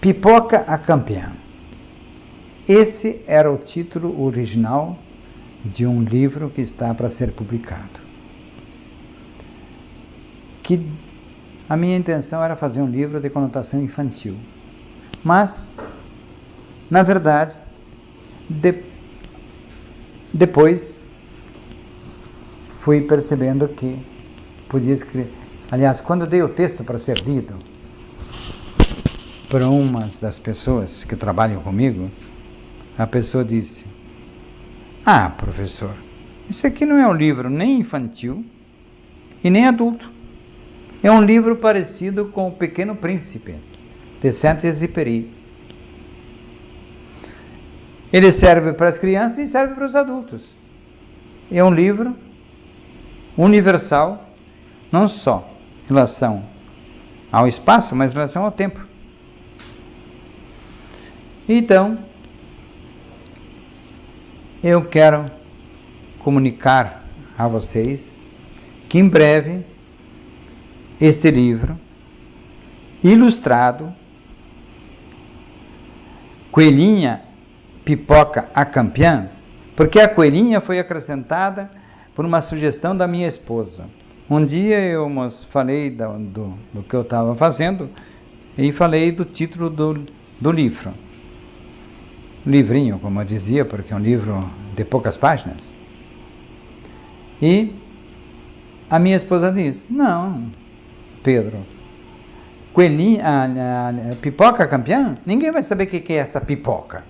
Pipoca a Campeã. Esse era o título original de um livro que está para ser publicado. Que a minha intenção era fazer um livro de conotação infantil. Mas, na verdade, depois fui percebendo que podia escrever. Aliás, quando eu dei o texto para ser lido por uma das pessoas que trabalham comigo, a pessoa disse: "Ah, professor, isso aqui não é um livro nem infantil e nem adulto. É um livro parecido com O Pequeno Príncipe, de Saint-Exupéry. Ele serve para as crianças e serve para os adultos. É um livro universal, não só em relação ao espaço, mas em relação ao tempo." Então, eu quero comunicar a vocês que em breve este livro ilustrado, Coelhinha, Pipoca a Campeã, porque a coelhinha foi acrescentada por uma sugestão da minha esposa. Um dia eu falei do que eu estava fazendo e falei do título do livro. Livrinho, como eu dizia, porque é um livro de poucas páginas. E a minha esposa disse: "Não, Pedro, coelhinha, pipoca campeã? Ninguém vai saber o que é essa pipoca.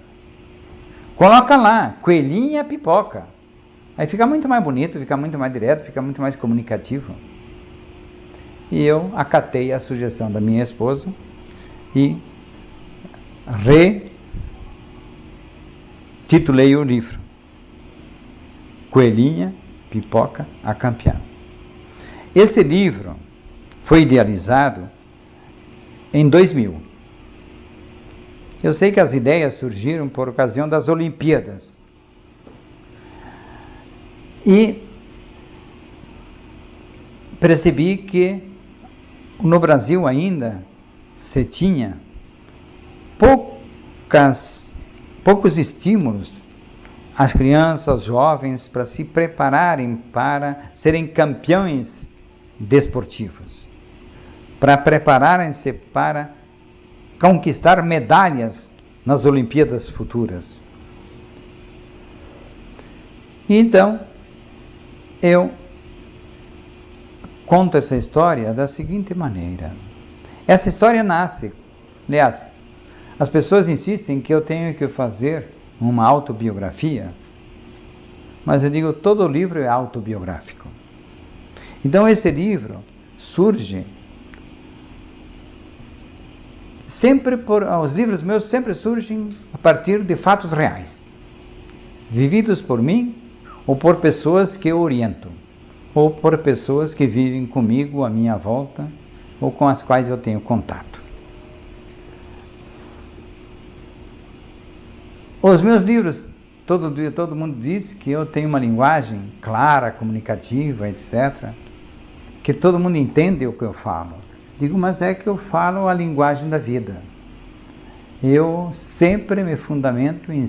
Coloca lá, coelhinha pipoca. Aí fica muito mais bonito, fica muito mais direto, fica muito mais comunicativo." E eu acatei a sugestão da minha esposa e titulei o livro Coelhinha, Pipoca a Campeã. Esse livro foi idealizado em 2000. Eu sei que as ideias surgiram por ocasião das Olimpíadas. E percebi que no Brasil ainda se tinha poucos estímulos às crianças, aos jovens, para se prepararem para serem campeões desportivos, para prepararem-se para conquistar medalhas nas Olimpíadas futuras. Então, eu conto essa história da seguinte maneira. Essa história nasce, aliás, as pessoas insistem que eu tenho que fazer uma autobiografia, mas eu digo, todo livro é autobiográfico. Então esse livro surge os livros meus sempre surgem a partir de fatos reais, vividos por mim ou por pessoas que eu oriento, ou por pessoas que vivem comigo à minha volta, ou com as quais eu tenho contato. Os meus livros, todo mundo diz que eu tenho uma linguagem clara, comunicativa, etc., que todo mundo entende o que eu falo. Digo, mas é que eu falo a linguagem da vida. Eu sempre me fundamento em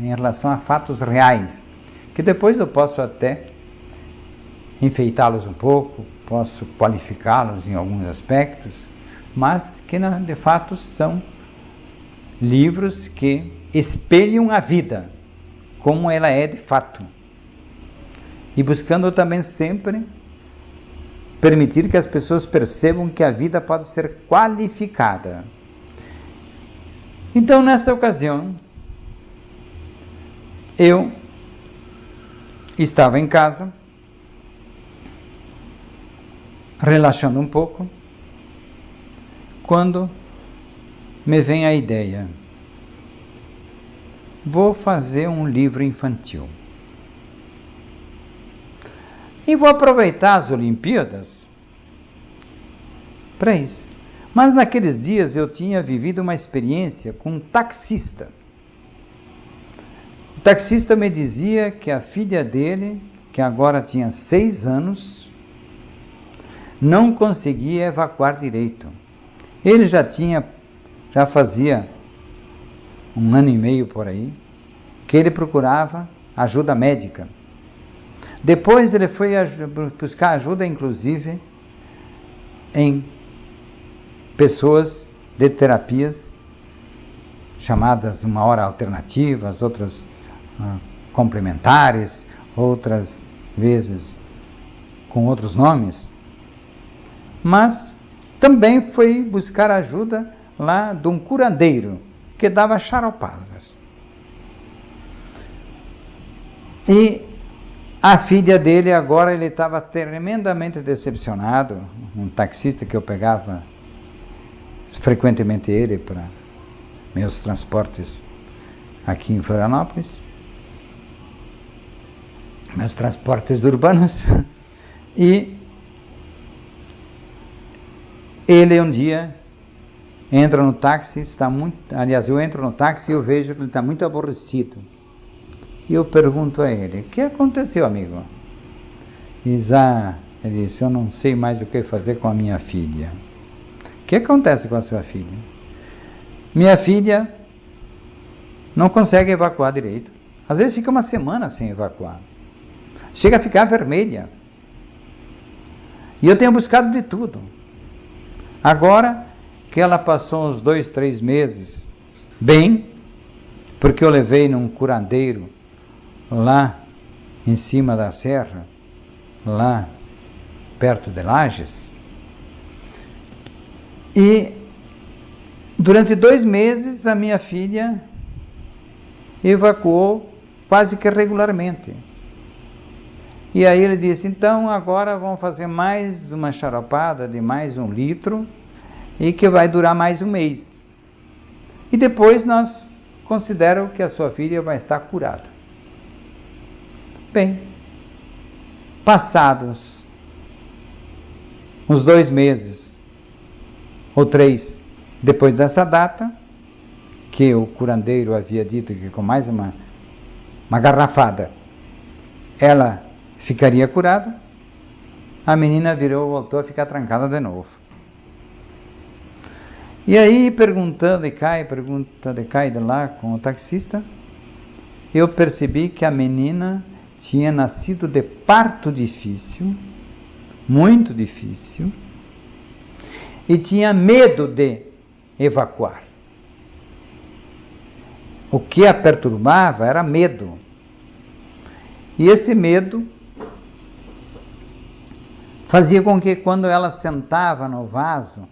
relação a fatos reais, que depois eu posso até enfeitá-los um pouco, posso qualificá-los em alguns aspectos, mas que de fato são livros que espelham a vida como ela é de fato, e buscando também sempre permitir que as pessoas percebam que a vida pode ser qualificada. Então, nessa ocasião, eu estava em casa, relaxando um pouco, quando me vem a ideia: vou fazer um livro infantil. E vou aproveitar as Olimpíadas para isso. Mas naqueles dias eu tinha vivido uma experiência com um taxista. O taxista me dizia que a filha dele, que agora tinha 6 anos, não conseguia evacuar direito. Ele já tinha já fazia 1 ano e meio por aí, que ele procurava ajuda médica. Depois ele foi buscar ajuda, inclusive, em pessoas de terapias chamadas uma hora alternativas, outras complementares, outras vezes com outros nomes. Mas também foi buscar ajuda lá de um curandeiro que dava xaropadas. E a filha dele agora, ele estava tremendamente decepcionado, um taxista que eu pegava frequentemente ele para meus transportes aqui em Florianópolis, meus transportes urbanos, e ele um dia entra no táxi, eu entro no táxi e eu vejo que ele está muito aborrecido. E eu pergunto a ele, o que aconteceu, amigo? Ele disse, eu não sei mais o que fazer com a minha filha. O que acontece com a sua filha? Minha filha não consegue evacuar direito. Às vezes fica 1 semana sem evacuar. Chega a ficar vermelha. E eu tenho buscado de tudo. Agora que ela passou uns 2, 3 meses bem, porque eu levei num curandeiro lá em cima da serra, lá perto de Lages, e durante 2 meses a minha filha evacuou quase que regularmente. E aí ele disse, então agora vamos fazer mais uma xaropada de mais 1 litro e que vai durar mais 1 mês. E depois nós consideramos que a sua filha vai estar curada. Bem, passados uns 2 meses ou 3 depois dessa data, que o curandeiro havia dito que com mais uma garrafada ela ficaria curada, a menina voltou a ficar trancada de novo. E aí, pergunta de cá e de lá com o taxista, eu percebi que a menina tinha nascido de parto difícil, muito difícil, e tinha medo de evacuar. O que a perturbava era medo. E esse medo fazia com que quando ela sentava no vaso,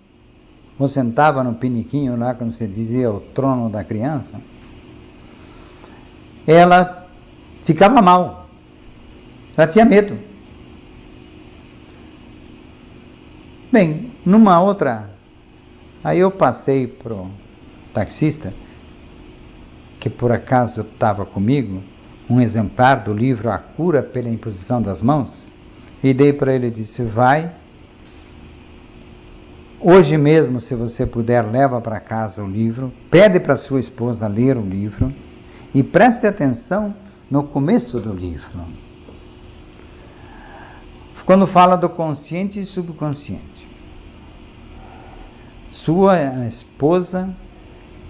ou sentava no piniquinho lá, como se dizia, o trono da criança, ela ficava mal. Ela tinha medo. Bem, numa outra, aí eu passei pro taxista, que por acaso estava comigo, um exemplar do livro A Cura pela Imposição das Mãos, e dei para ele e disse, vai, hoje mesmo, se você puder, leva para casa o livro, pede para sua esposa ler o livro, e preste atenção no começo do livro, quando fala do consciente e subconsciente. Sua esposa,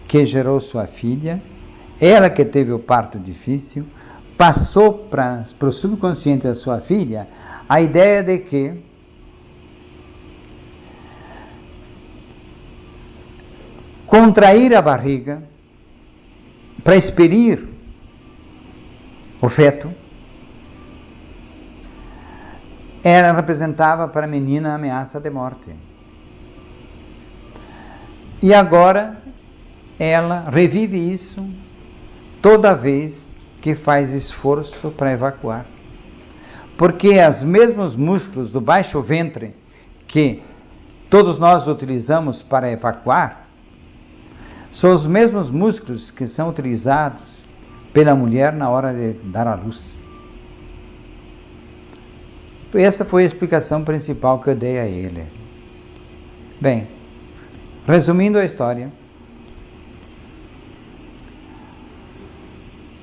que gerou sua filha, ela que teve o parto difícil, passou para o subconsciente da sua filha a ideia de que contrair a barriga para expelir o feto representava para a menina a ameaça de morte. E agora ela revive isso toda vez que faz esforço para evacuar. Porque os mesmos músculos do baixo ventre que todos nós utilizamos para evacuar, são os mesmos músculos que são utilizados pela mulher na hora de dar à luz. Essa foi a explicação principal que eu dei a ele. Bem, resumindo a história,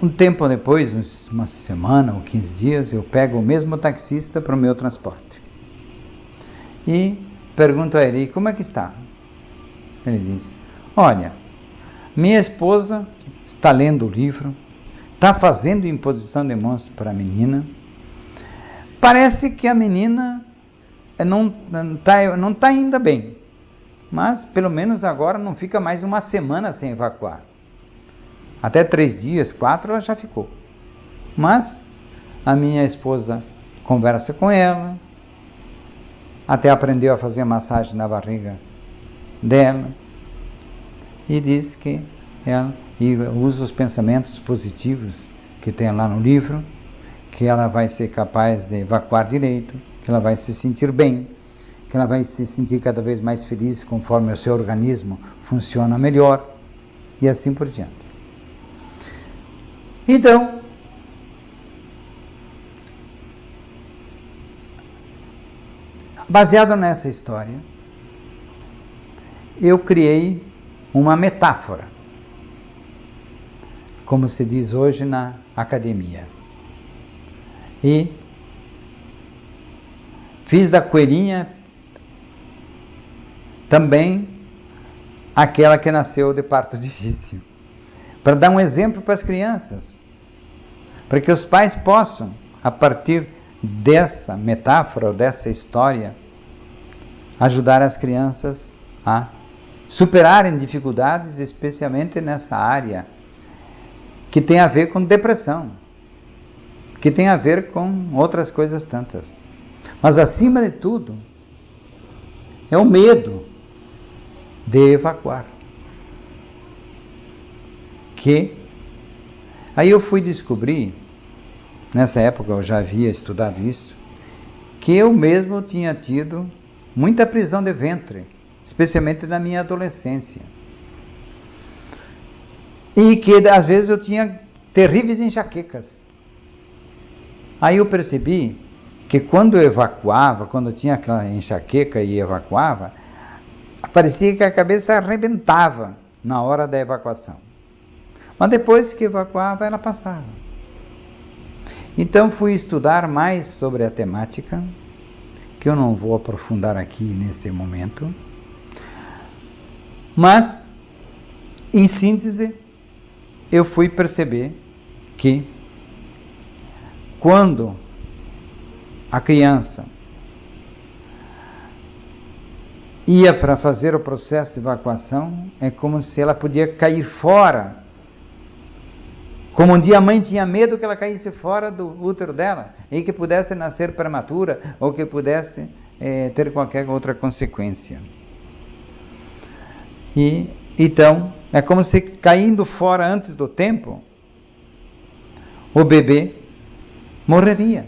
um tempo depois, uma semana ou 15 dias, eu pego o mesmo taxista para o meu transporte. E pergunto a ele, como é que está? Ele diz, olha, minha esposa está lendo o livro, está fazendo imposição de mãos para a menina, parece que a menina não está ainda bem, mas pelo menos agora não fica mais uma semana sem evacuar. Até 3 dias, 4 ela já ficou. Mas a minha esposa conversa com ela, até aprendeu a fazer massagem na barriga dela, e diz que ela usa os pensamentos positivos que tem lá no livro, que ela vai ser capaz de evacuar direito, que ela vai se sentir bem, que ela vai se sentir cada vez mais feliz conforme o seu organismo funciona melhor, e assim por diante. Então, baseado nessa história, eu criei uma metáfora, como se diz hoje na academia. E fiz da coelhinha também aquela que nasceu de parto difícil, para dar um exemplo para as crianças, para que os pais possam, a partir dessa metáfora, ou dessa história, ajudar as crianças a superarem dificuldades, especialmente nessa área que tem a ver com depressão, que tem a ver com outras coisas tantas. Mas acima de tudo, é o medo de evacuar. Que aí eu fui descobrir, nessa época eu já havia estudado isso, que eu mesmo tinha tido muita prisão de ventre, especialmente na minha adolescência. E que às vezes eu tinha terríveis enxaquecas. Aí eu percebi que quando eu evacuava, quando eu tinha aquela enxaqueca e evacuava, parecia que a cabeça arrebentava na hora da evacuação. Mas depois que evacuava, ela passava. Então fui estudar mais sobre a temática, que eu não vou aprofundar aqui nesse momento. Mas, em síntese, eu fui perceber que quando a criança ia para fazer o processo de evacuação, é como se ela podia cair fora. Como um dia a mãe tinha medo que ela caísse fora do útero dela, e que pudesse nascer prematura, ou que pudesse ter qualquer outra consequência. E então, é como se caindo fora antes do tempo, o bebê morreria.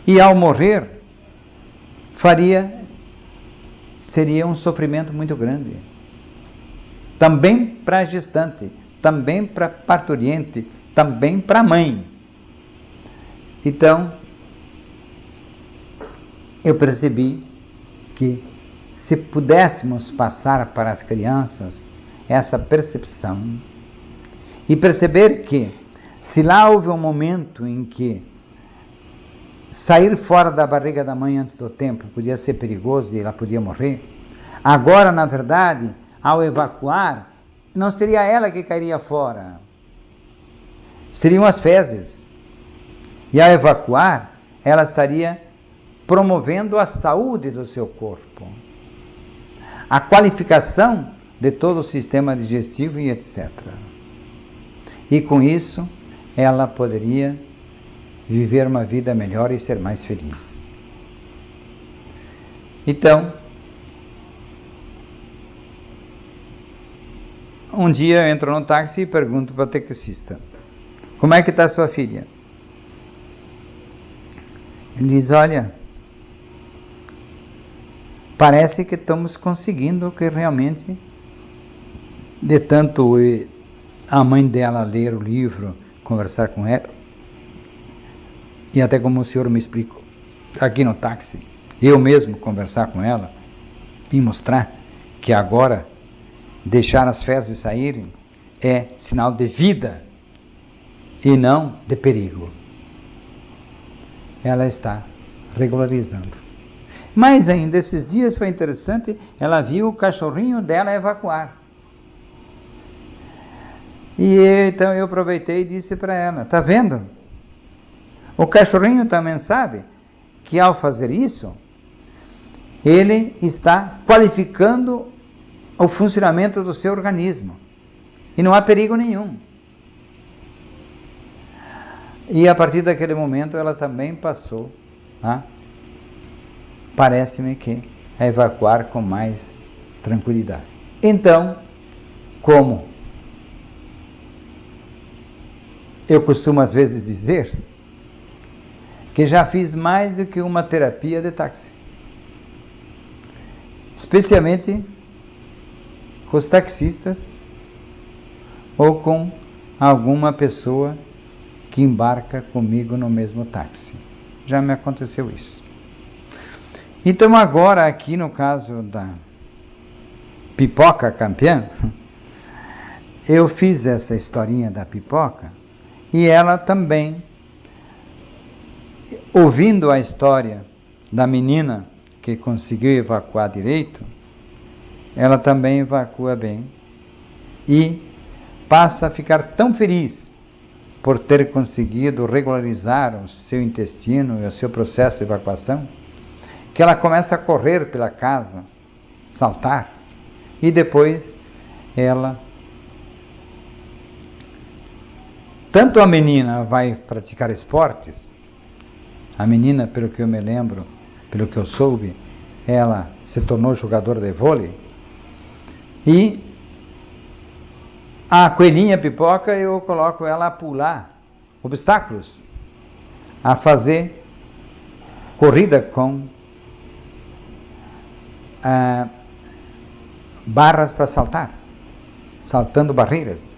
E ao morrer, seria um sofrimento muito grande. Também para a gestante, também para a parturiente, também para a mãe. Então, eu percebi que se pudéssemos passar para as crianças essa percepção e perceber que, se lá houve um momento em que sair fora da barriga da mãe antes do tempo podia ser perigoso e ela podia morrer, agora, na verdade, ao evacuar, não seria ela que cairia fora, seriam as fezes. E ao evacuar, ela estaria promovendo a saúde do seu corpo, a qualificação de todo o sistema digestivo e etc. E com isso, ela poderia viver uma vida melhor e ser mais feliz. Então, um dia eu entro no táxi e pergunto para o taxista: como é que está sua filha? Ele diz: olha, parece que estamos conseguindo que realmente, de tanto a mãe dela ler o livro, conversar com ela, e até como o senhor me explicou aqui no táxi, eu mesmo conversar com ela e mostrar que agora deixar as fezes saírem é sinal de vida e não de perigo. Ela está regularizando. Mas ainda esses dias foi interessante, ela viu o cachorrinho dela evacuar. E então eu aproveitei e disse para ela, tá vendo? O cachorrinho também sabe que ao fazer isso, ele está qualificando o funcionamento do seu organismo. E não há perigo nenhum. E a partir daquele momento ela também passou, parece-me que, a evacuar com mais tranquilidade. Então, como eu costumo às vezes dizer, que já fiz mais do que uma terapia de táxi. Especialmente com os taxistas ou com alguma pessoa que embarca comigo no mesmo táxi. Já me aconteceu isso. Então agora aqui no caso da pipoca campeã, eu fiz essa historinha da pipoca e ela também, ouvindo a história da menina que conseguiu evacuar direito, ela também evacua bem e passa a ficar tão feliz por ter conseguido regularizar o seu intestino e o seu processo de evacuação, que ela começa a correr pela casa, saltar, e depois ela, tanto a menina vai praticar esportes, a menina, pelo que eu me lembro, pelo que eu soube, ela se tornou jogador de vôlei, e a coelhinha pipoca eu coloco ela a pular obstáculos, a fazer corrida com barras para saltar, saltando barreiras.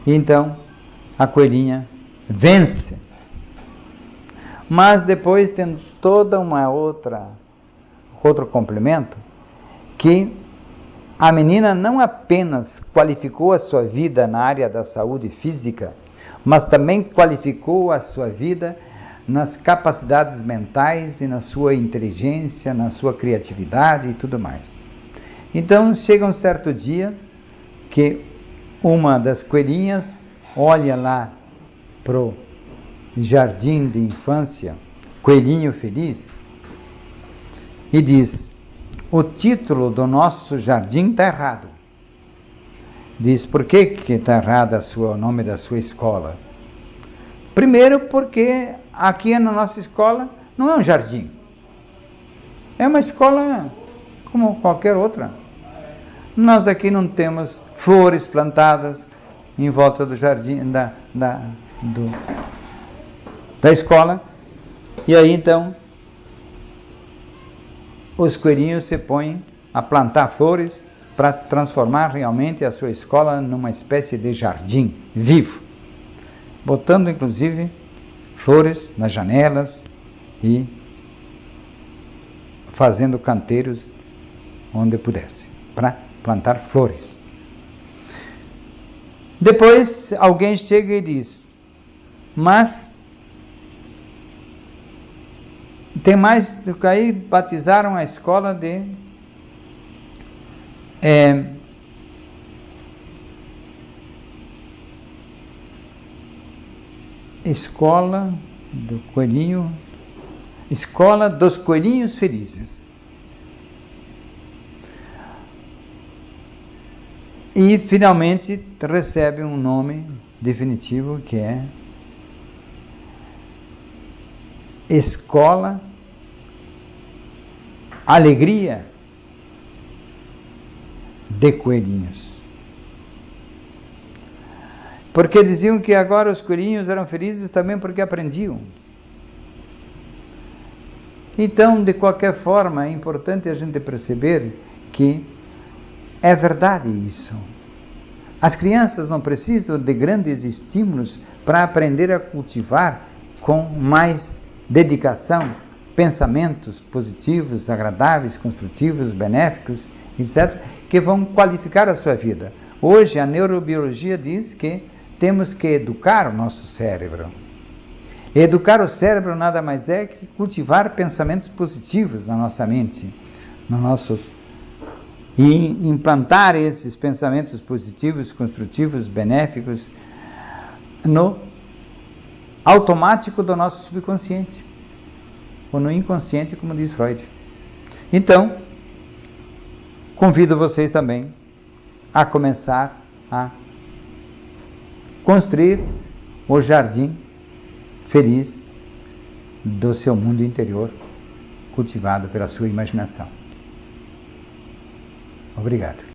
E então a coelhinha vence. Mas depois tem toda uma outro complemento, que a menina não apenas qualificou a sua vida na área da saúde física, mas também qualificou a sua vida nas capacidades mentais e na sua inteligência, na sua criatividade e tudo mais. Então chega um certo dia que uma das coelhinhas olha lá pro jardim de infância, Coelhinho Feliz, e diz: o título do nosso jardim está errado. Diz: por que está errado o nome da sua escola? Primeiro porque aqui na nossa escola não é um jardim, é uma escola como qualquer outra. Nós aqui não temos flores plantadas em volta do jardim da escola. E aí então os coelhinhos se põem a plantar flores para transformar realmente a sua escola numa espécie de jardim vivo, botando inclusive flores nas janelas e fazendo canteiros onde pudesse, para plantar flores. Depois alguém chega e diz: mas tem mais do que aí, batizaram a escola de escola do coelhinho, escola dos coelhinhos felizes. E finalmente recebe um nome definitivo, que é Escola Alegria de Coelhinhos. Porque diziam que agora os coelhinhos eram felizes também porque aprendiam. Então, de qualquer forma, é importante a gente perceber que é verdade isso. As crianças não precisam de grandes estímulos para aprender a cultivar com mais dedicação pensamentos positivos, agradáveis, construtivos, benéficos, etc., que vão qualificar a sua vida. Hoje a neurobiologia diz que temos que educar o nosso cérebro. Educar o cérebro nada mais é que cultivar pensamentos positivos na nossa mente, e implantar esses pensamentos positivos, construtivos, benéficos, no automático do nosso subconsciente, ou no inconsciente, como diz Freud. Então, convido vocês também a começar a construir o jardim feliz do seu mundo interior, cultivado pela sua imaginação. Obrigado.